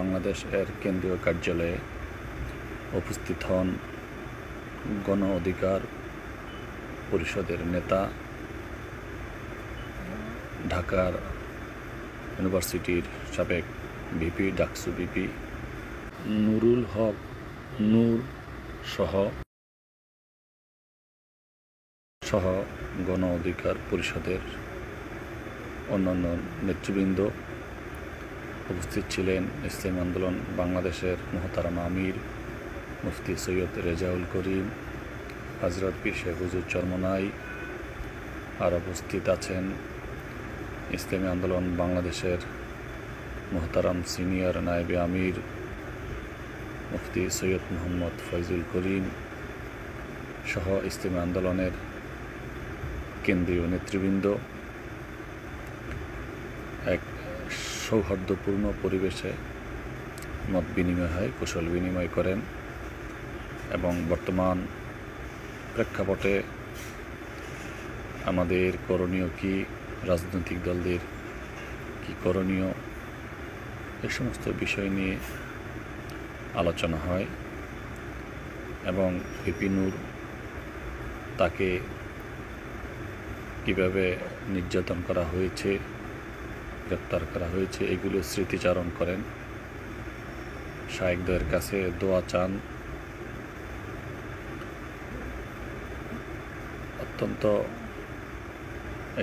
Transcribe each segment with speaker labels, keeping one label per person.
Speaker 1: বাংলাদেশ এর কেন্দ্রীয় কার্যালয়ে উপস্থিত হন গণ অধিকার পরিষদের নেতা, ঢাকার ইউনিভার্সিটির সাবেক ভিপি, ডাকসু ভিপি নুরুল হক নূর সহ গণ অধিকার পরিষদের অন্যান্য নেতৃবৃন্দ। উপস্থিত ছিলেন ইসলামী আন্দোলন বাংলাদেশের মোহতারাম আমির মুফতি সৈয়দ রেজাউল করিম, হযরত পীর শেখ হুজুর চরমনাই। আর উপস্থিত আছেন ইসলামী আন্দোলন বাংলাদেশের মোহতারাম সিনিয়র নায়েবে আমির মুফতি সৈয়দ মোহাম্মদ ফয়জুল করিম সহ ইসলামী আন্দোলনের কেন্দ্রীয় নেতৃবৃন্দ। এক সৌহার্দ্যপূর্ণ পরিবেশে মত বিনিময় হয়, কুশল বিনিময় করেন এবং বর্তমান প্রেক্ষাপটে আমাদের করণীয় কি, রাজনৈতিক দলদের কি করণীয়, এই সমস্ত বিষয় নিয়ে আলোচনা হয় এবং ভিপি নূর তাকে কিভাবে নির্যাতন করা হয়েছে, গ্রেপ্তার করা হয়েছে, এগুলো স্মৃতিচারণ করেন, শায়েখদের কাছে দোয়া চান। অত্যন্ত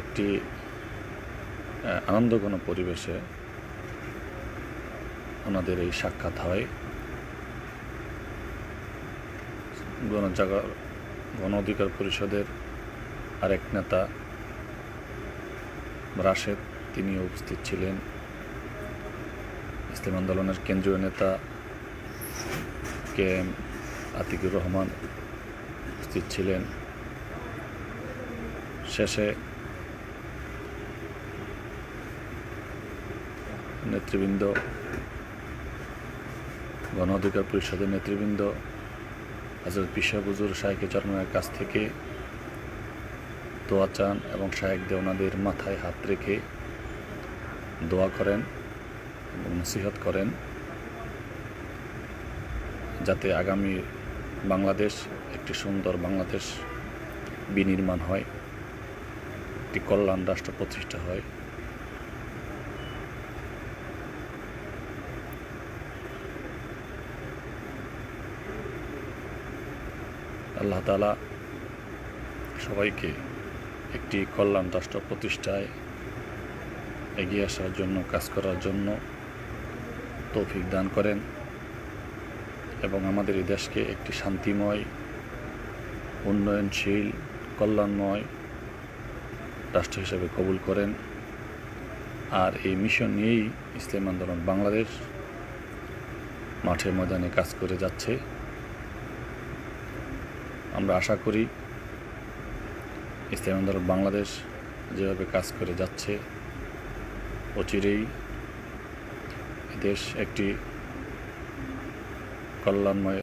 Speaker 1: একটি আনন্দঘন পরিবেশে ওনাদের এই সাক্ষাৎ হয়। গণ অধিকার পরিষদের আরেক নেতা রাশেদ, তিনি উপস্থিত ছিলেন। ইসলামী আন্দোলনের কেন্দ্রীয় নেতা KM আতিকুর রহমান উপস্থিত ছিলেন। শেষে নেতৃবৃন্দ, গণ অধিকার পরিষদের নেতৃবৃন্দ হযরত পীর শেখ হুজুর শায়েখে চরমনাইয়ের কাছ থেকে দোয়া চান এবং শায়েখদের ওনাদের মাথায় হাত রেখে দোয়া করেন এবং নসিহত করেন যাতে আগামী বাংলাদেশ একটি সুন্দর বাংলাদেশ বিনির্মাণ হয়, একটি কল্যাণ রাষ্ট্র প্রতিষ্ঠা হয়। আল্লাহ তাআলা সবাইকে একটি কল্যাণ রাষ্ট্র প্রতিষ্ঠায় এগিয়ে আসার জন্য, কাজ করার জন্য তৌফিক দান করেন এবং আমাদের এই দেশকে একটি শান্তিময়, উন্নয়নশীল, কল্যাণময় রাষ্ট্র হিসেবে কবুল করেন। আর এই মিশন নিয়েই ইসলামী আন্দোলন বাংলাদেশ মাঠে ময়দানে কাজ করে যাচ্ছে। আমরা আশা করি ইসলামী আন্দোলন বাংলাদেশ যেভাবে কাজ করে যাচ্ছে, অচিরেই দেশ একটি কল্যাণময়